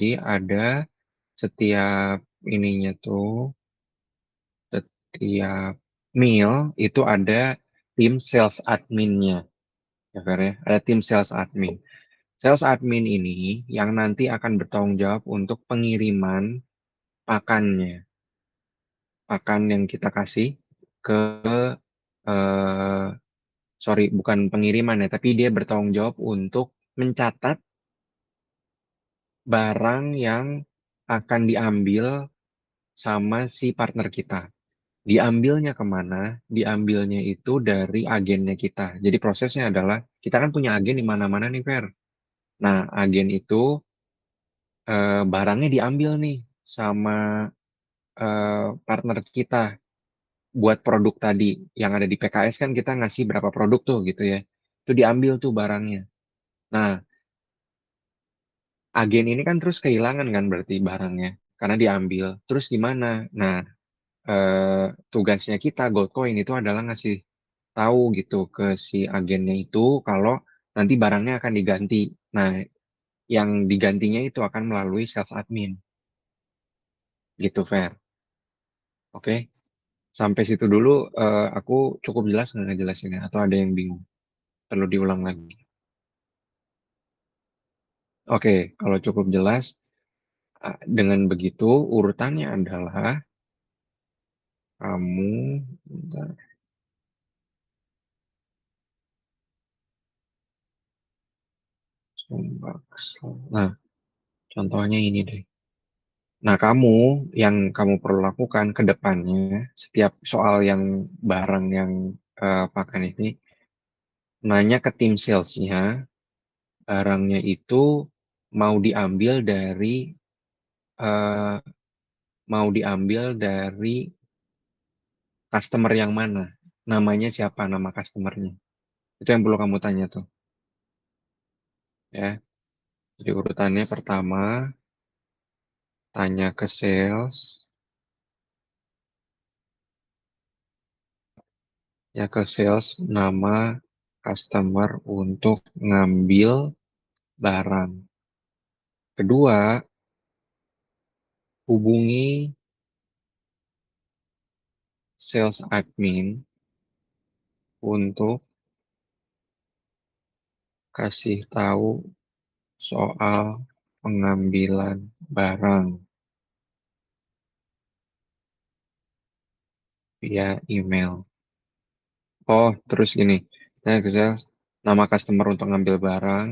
Jadi ada setiap ininya tuh, setiap meal itu ada tim sales adminnya, ya Fer ya. Ada tim sales admin. Sales admin ini yang nanti akan bertanggung jawab untuk pengiriman pakannya, pakan yang kita kasih ke eh, sorry, bukan pengiriman ya, tapi dia bertanggung jawab untuk mencatat barang yang akan diambil sama si partner kita. Diambilnya kemana? Diambilnya itu dari agennya kita. Jadi prosesnya adalah kita kan punya agen di mana-mana nih, Fer. Nah, agen itu barangnya diambil nih sama partner kita buat produk tadi yang ada di PKS kan kita ngasih berapa produk tuh gitu ya. Itu diambil tuh barangnya. Nah, agen ini kan terus kehilangan kan berarti barangnya karena diambil. Terus gimana? Nah, tugasnya kita Goldcoin itu adalah ngasih tahu gitu ke si agennya itu kalau nanti barangnya akan diganti. Nah, yang digantinya itu akan melalui sales admin gitu, Fer. Oke, sampai situ dulu aku cukup jelas nggak ngejelasinnya atau ada yang bingung? Perlu diulang lagi. Oke, kalau cukup jelas, dengan begitu urutannya adalah kamu, bentar, nah, contohnya ini deh. Nah, yang kamu perlu lakukan ke depannya, setiap soal yang barang yang pakan ini, nanya ke tim salesnya, barangnya itu mau diambil dari eh, mau diambil dari customer yang mana, namanya siapa, nama customernya. Itu yang perlu kamu tanya tuh, ya. Jadi urutannya pertama, tanya ke sales, ya ke sales nama customer untuk ngambil barang. Kedua, hubungi sales admin untuk kasih tahu soal pengambilan barang via email. Oh, terus gini, saya ke sales, nama customer untuk ngambil barang.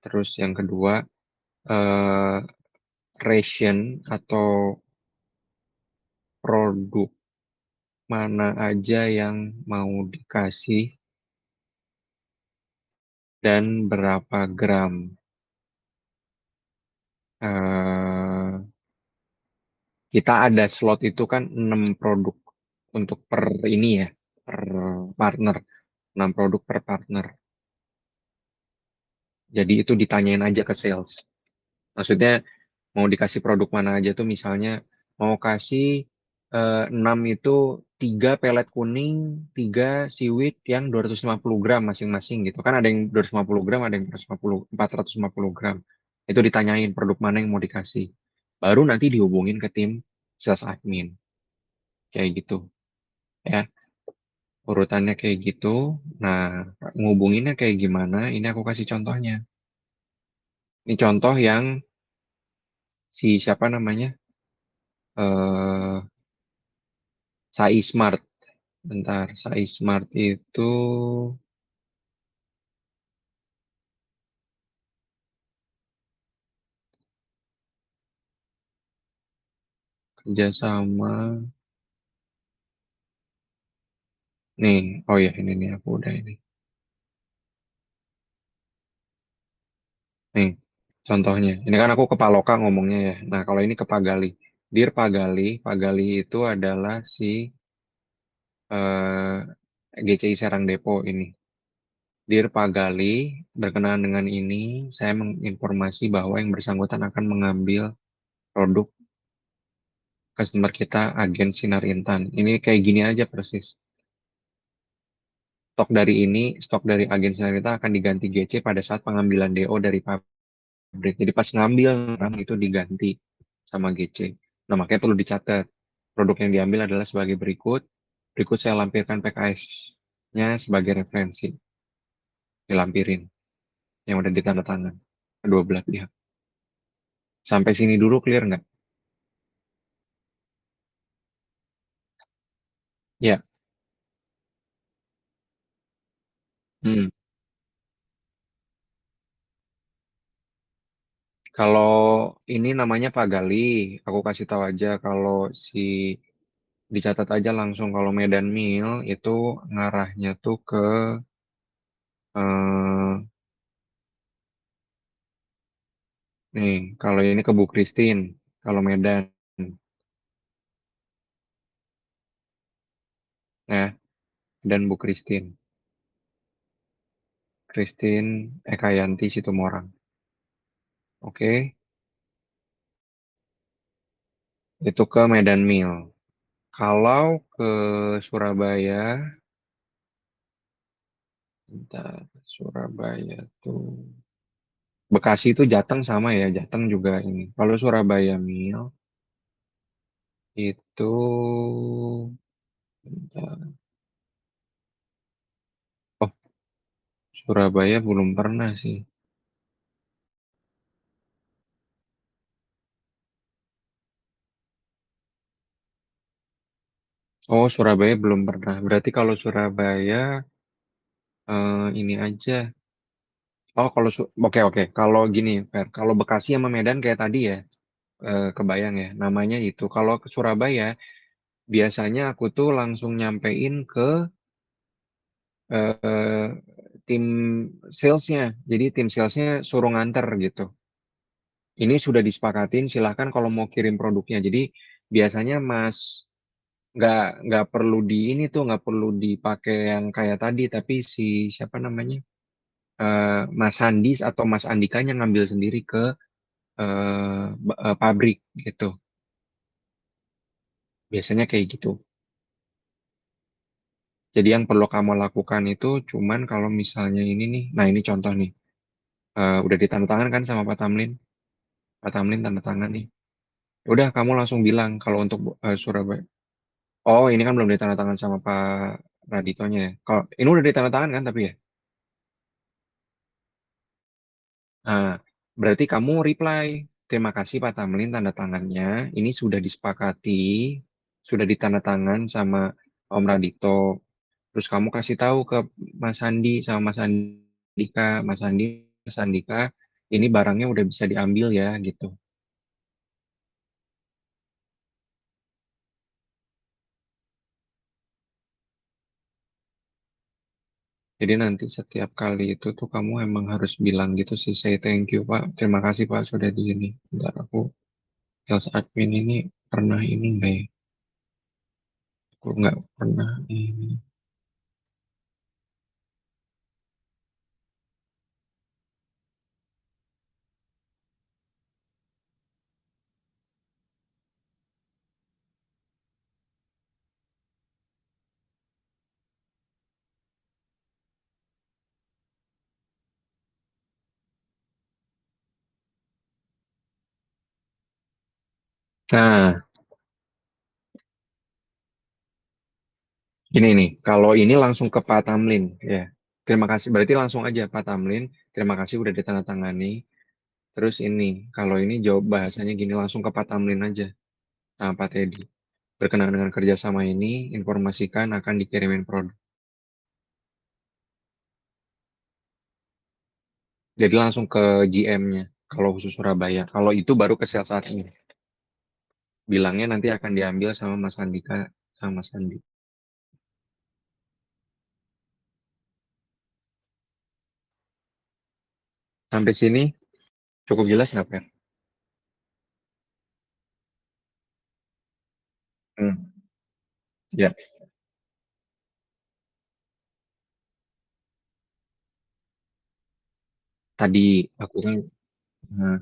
Terus yang kedua, eh, ration atau produk mana aja yang mau dikasih dan berapa gram. Eh, kita ada slot itu kan 6 produk untuk per ini ya, per partner. 6 produk per partner. Jadi itu ditanyain aja ke sales. Maksudnya mau dikasih produk mana aja tuh misalnya mau kasih 6 itu 3 pelet kuning, 3 siwit yang 250 gram masing-masing gitu. Kan ada yang 250 gram, ada yang 450 gram. Itu ditanyain produk mana yang mau dikasih. Baru nanti dihubungin ke tim sales admin. Kayak gitu. Ya, urutannya kayak gitu. Nah, ngubunginnya kayak gimana? Ini aku kasih contohnya. Ini contoh yang si siapa namanya? eh Sai Smart. Bentar, Sai Smart itu kerjasama. Nih, oh ya ini nih aku udah ini. Nih, contohnya. Ini kan aku ke Paloka ngomongnya ya. Nah, kalau ini ke Pagali. Dear Pagali, Pagali itu adalah si eh, GCI Serang Depo ini. Dear Pagali, berkenaan dengan ini, saya menginformasi bahwa yang bersangkutan akan mengambil produk customer kita agen Sinar Intan. Ini kayak gini aja persis. Stok dari agen Sinar Intan akan diganti GC pada saat pengambilan DO dari pabrik. Jadi pas ngambil orang itu diganti sama GC. Nah, makanya perlu dicatat. Produk yang diambil adalah sebagai berikut. Berikut saya lampirkan PKS-nya sebagai referensi. Dilampirin. Yang udah ditanda tangan. Kedua belah pihak. Sampai sini dulu clear nggak? Ya. Hmm. Kalau ini namanya Pak Gali, aku kasih tahu aja kalau si dicatat aja langsung kalau Medan Mil itu ngarahnya tuh ke eh, nih kalau ini ke Bu Christine, kalau Medan ya dan Bu Christine, Christine Ekayanti Situmorang. Oke, itu ke Medan Mil. Kalau ke Surabaya, bentar, Surabaya tuh Bekasi itu Jateng sama ya, Jateng juga ini. Kalau Surabaya Mil itu bentar. Oh, Surabaya belum pernah sih. Oh, Surabaya belum pernah. Berarti kalau Surabaya ini aja. Oh, kalau oke oke. Kalau gini, Fer. Kalau Bekasi sama Medan kayak tadi ya, kebayang ya. Namanya itu. Kalau ke Surabaya, biasanya aku tuh langsung nyampein ke eh, tim salesnya. Jadi tim salesnya suruh nganter gitu. Ini sudah disepakatin. Silahkan kalau mau kirim produknya. Jadi biasanya Mas nggak perlu di ini tuh nggak perlu dipakai yang kayak tadi. Tapi si siapa namanya? Mas Andis atau Mas Andikanya ngambil sendiri ke pabrik gitu. Biasanya kayak gitu. Jadi yang perlu kamu lakukan itu cuman kalau misalnya ini nih, nah ini contoh nih, udah ditandatangan kan sama Pak Tamlin tanda tangan nih. Udah kamu langsung bilang kalau untuk Surabaya. Oh ini kan belum ditandatangan sama Pak Raditonya ya. Kalau ini udah ditandatangan kan tapi ya. Nah, berarti kamu reply. Terima kasih Pak Tamlin tanda tangannya. Ini sudah disepakati, sudah ditandatangan sama Om Radito. Terus kamu kasih tahu ke Mas Andi sama Mas Andika, Mas Andi, Mas Andika, ini barangnya udah bisa diambil ya gitu. Jadi nanti setiap kali itu tuh kamu emang harus bilang gitu sih, say thank you Pak, terima kasih Pak sudah di sini. Bentar aku sales admin ini pernah ini enggak ya? Aku nggak pernah ini. Nah, ini nih, kalau ini langsung ke Pak Tamlin ya. Terima kasih, berarti langsung aja Pak Tamlin, terima kasih udah ditandatangani. Terus ini, kalau ini jawab bahasanya gini langsung ke Pak Tamlin aja sama Pak Teddy. Berkenaan dengan kerjasama ini, informasikan akan dikirimin produk. Jadi langsung ke GM-nya, kalau khusus Surabaya. Kalau itu baru ke sales admin. Bilangnya nanti akan diambil sama Mas Andika sama Mas Andi. Sampai sini cukup jelas nggak, Per? Hmm. Ya, tadi aku kan, nah,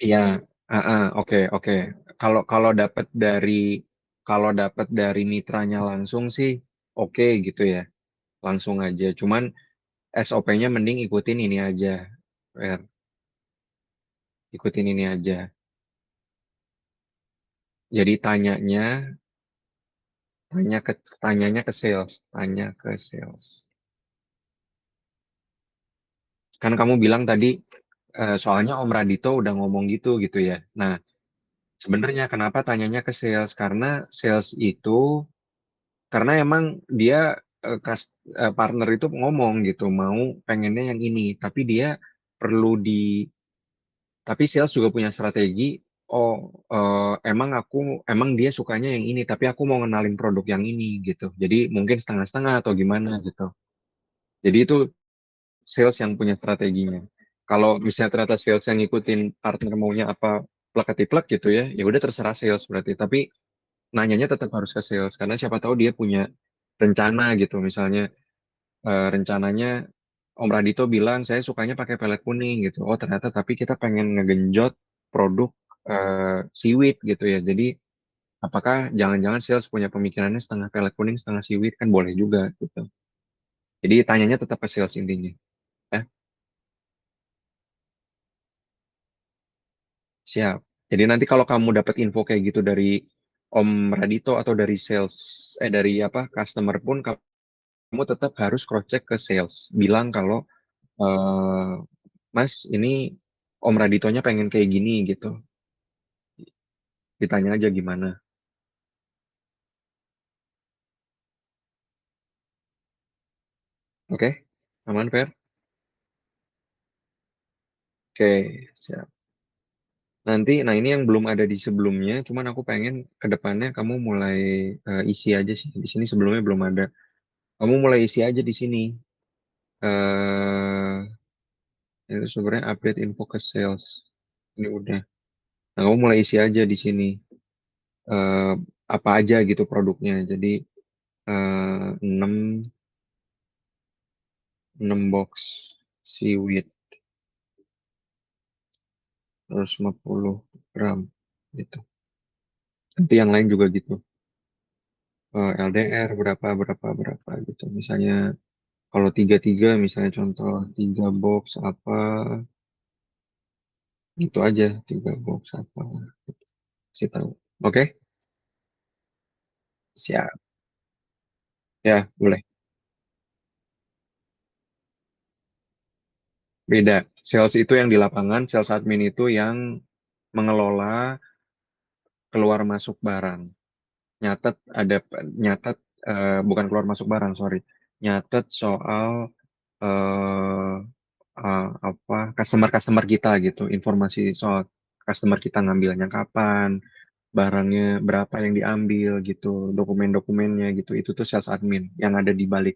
iya, oke, oke. Kalau kalau dapat dari mitranya langsung sih, oke gitu ya, langsung aja. Cuman SOP-nya mending ikutin ini aja, Fer. Ikutin ini aja. Jadi tanyanya ke sales, tanya ke sales. Kan kamu bilang tadi soalnya Om Radito udah ngomong gitu ya. Nah, sebenarnya kenapa tanyanya ke sales? Karena sales itu karena emang dia partner itu ngomong gitu, mau pengennya yang ini, tapi dia perlu di tapi sales juga punya strategi. Oh, emang dia sukanya yang ini, tapi aku mau ngenalin produk yang ini gitu. Jadi mungkin setengah-setengah atau gimana gitu. Jadi itu sales yang punya strateginya. Kalau misalnya ternyata sales yang ngikutin partner maunya apa plak gitu ya, ya udah terserah sales berarti. Tapi nanyanya tetap harus ke sales karena siapa tahu dia punya rencana gitu. Misalnya rencananya Om Radito bilang saya sukanya pakai pelet kuning gitu. Oh ternyata tapi kita pengen ngegenjot produk seaweed gitu ya. Jadi apakah jangan-jangan sales punya pemikirannya setengah pelet kuning setengah seaweed kan boleh juga gitu. Jadi tanyanya tetap ke sales intinya. Ya, siap. Jadi nanti kalau kamu dapat info kayak gitu dari Om Radito atau dari sales dari apa customer pun kamu tetap harus cross check ke sales. Bilang kalau eh, Mas ini Om Raditonya pengen kayak gini gitu. Ditanya aja gimana. Oke? Aman, Fer? Oke, siap. Nanti, nah ini yang belum ada di sebelumnya, cuman aku pengen ke depannya kamu mulai isi aja sih. Di sini sebelumnya belum ada. Kamu mulai isi aja di sini. Itu sebenarnya update info ke sales. Ini udah. Nah, kamu mulai isi aja di sini. Eh, apa aja gitu produknya. Jadi 6 6 box seaweed, terus 50 gram gitu. Nanti yang lain juga gitu. LDR berapa gitu. Misalnya kalau tiga tiga misalnya contoh tiga box apa gitu aja tiga box apa gitu. Kasih tahu. Oke, siap. Ya, boleh. Beda. Sales itu yang di lapangan, sales admin itu yang mengelola keluar masuk barang. Nyatet ada nyatet bukan keluar masuk barang, sorry. Nyatet soal eh apa customer-customer kita gitu, informasi soal customer kita ngambilnya kapan, barangnya berapa yang diambil gitu, dokumen-dokumennya gitu. Itu tuh sales admin yang ada di balik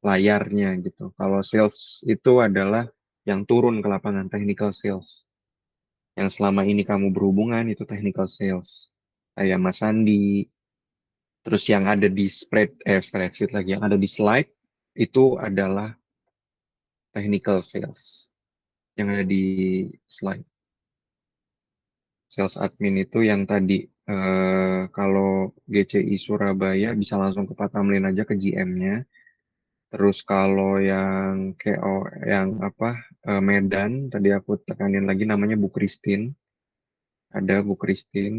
layarnya gitu. Kalau sales itu adalah yang turun ke lapangan technical sales. Yang selama ini kamu berhubungan itu technical sales. Kayak Mas Sandi, terus yang ada di spreadsheet lagi, yang ada di slide itu adalah technical sales. Yang ada di slide. Sales admin itu yang tadi kalau GCI Surabaya bisa langsung ke Pak Tamlin aja ke GM-nya. Terus kalau yang KO yang apa Medan tadi aku tekanin lagi namanya Bu Christine. Ada Bu Christine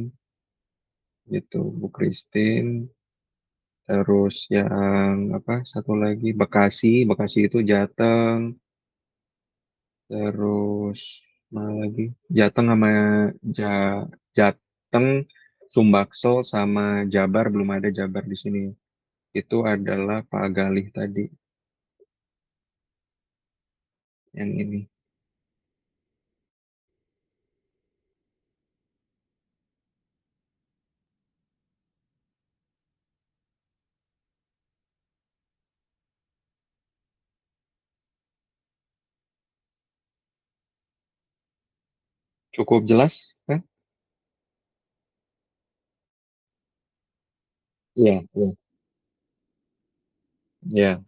gitu, Bu Christine. Terus yang apa satu lagi Bekasi, Bekasi itu Jateng. Terus mana lagi? Jateng sama ja, Jateng, Sumbaksel sama Jabar belum ada Jabar di sini. Itu adalah Pak Galih tadi yang ini. Cukup jelas, kan? Iya, iya, iya.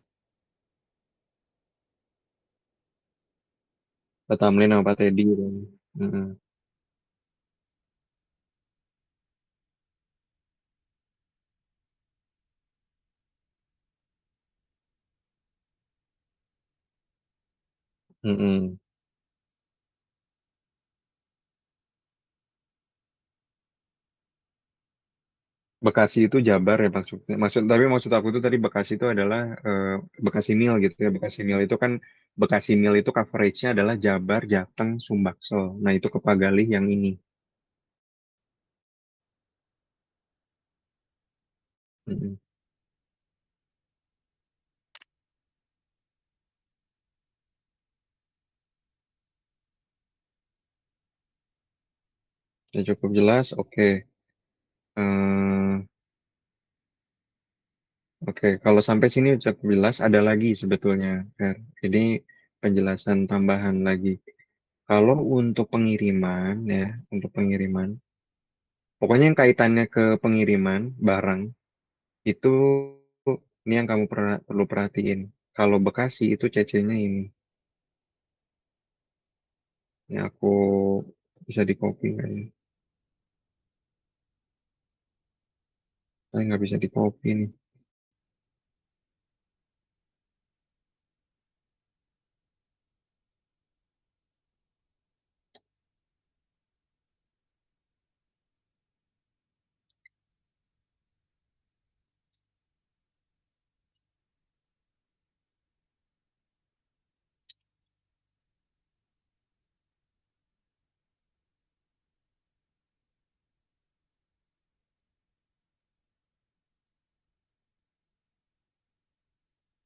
Pak Tamlin sama Pak Teddy. Dan, heeh. Mm-mm. Bekasi itu Jabar ya maksudnya. Tapi maksud aku itu tadi Bekasi itu adalah Bekasi Mil gitu ya. Bekasi Mil itu kan Bekasi Mil itu coveragenya adalah Jabar, Jateng, Sumbaksel. Nah itu Kepagalih yang ini. Mm-mm. Ya, cukup jelas. Oke. Oke, kalau sampai sini cukup jelas, ada lagi sebetulnya, Fer. Ini penjelasan tambahan lagi. Kalau untuk pengiriman, ya, untuk pengiriman, pokoknya yang kaitannya ke pengiriman barang, itu ini yang kamu perlu perhatiin. Kalau Bekasi itu CC-nya ini. Ini aku bisa di copy nggak ya? Saya nggak bisa di copy nih.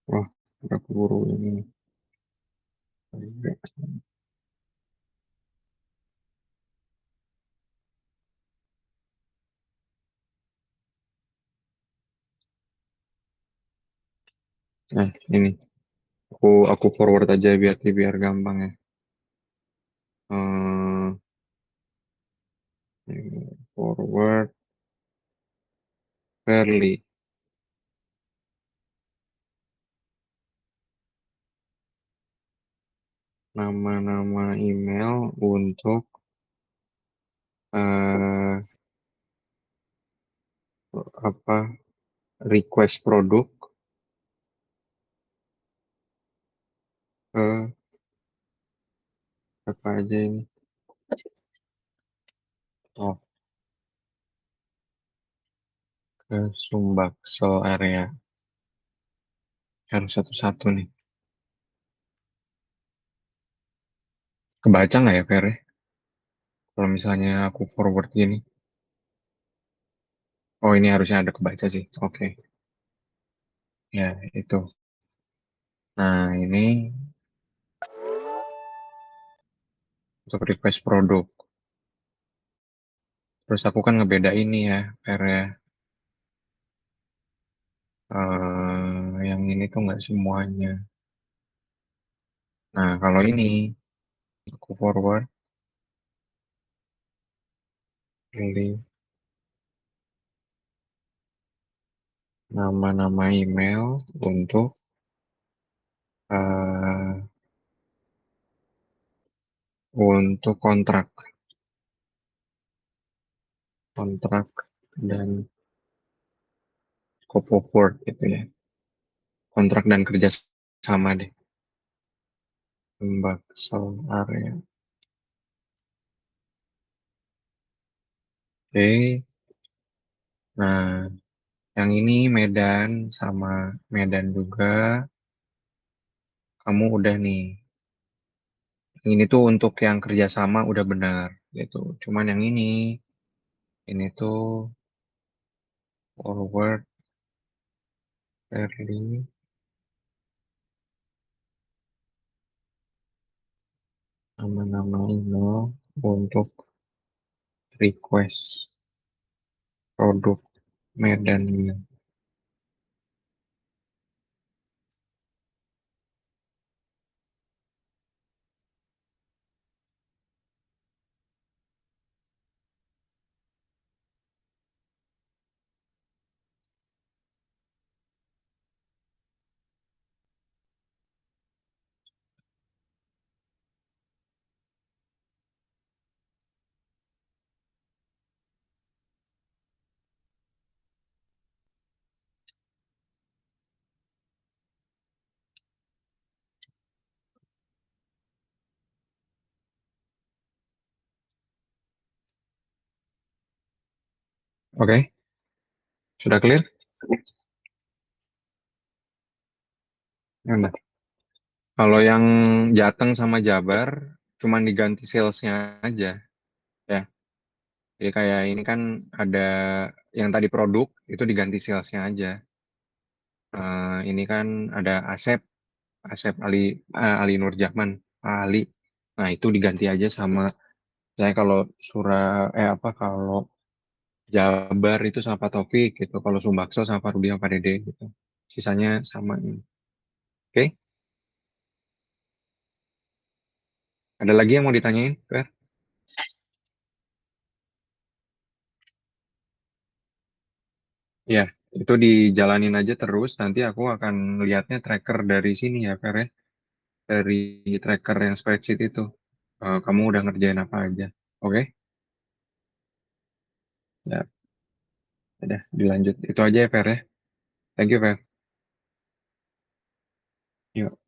Wah, udah keburu ini. Nah, ini. Aku forward aja biar gampang ya. Hmm, forward Fairly nama-nama email untuk eh, apa request produk ke apa aja ini. Oh, ke Sumbaksel area. Harus satu-satu nih. Kebaca nggak ya, Fer, ya? Kalau misalnya aku forward gini. Oh, ini harusnya ada kebaca sih. Oke. Ya, itu. Nah, ini untuk request produk. Terus aku kan ngebeda ini ya, Fer, ya. Yang ini tuh nggak semuanya. Nah, kalau ini aku forward, pilih nama-nama email untuk eh, kontrak dan scope of work gitu ya, kontrak dan kerja sama deh, Baksel area. Oke, nah yang ini Medan sama Medan juga, kamu udah nih. Yang ini tuh untuk yang kerjasama udah benar gitu. Cuman yang ini tuh forward early nama-nama email untuk request produk Medan. Oke, sudah clear? Nah, kalau yang Jateng sama Jabar, cuman diganti salesnya aja, ya. Jadi kayak ini kan ada yang tadi produk, itu diganti salesnya aja. Ini kan ada Asep, Asep Ali, Ali Nur Jahman, Ali. Nah, itu diganti aja sama, saya kalau apa, kalau Jabar itu sama Pak Taufik gitu. Kalau Sumbakso sama Pak Rudi sama Pak Dede gitu. Sisanya sama. Oke, ada lagi yang mau ditanyain, Fer? Ya, itu dijalanin aja terus. Nanti aku akan lihatnya tracker dari sini ya, Fer ya. Dari tracker yang spreadsheet itu. Kamu udah ngerjain apa aja. Oke? Ya, udah dilanjut. Itu aja ya, Fer ya. Thank you, Fer. Yuk.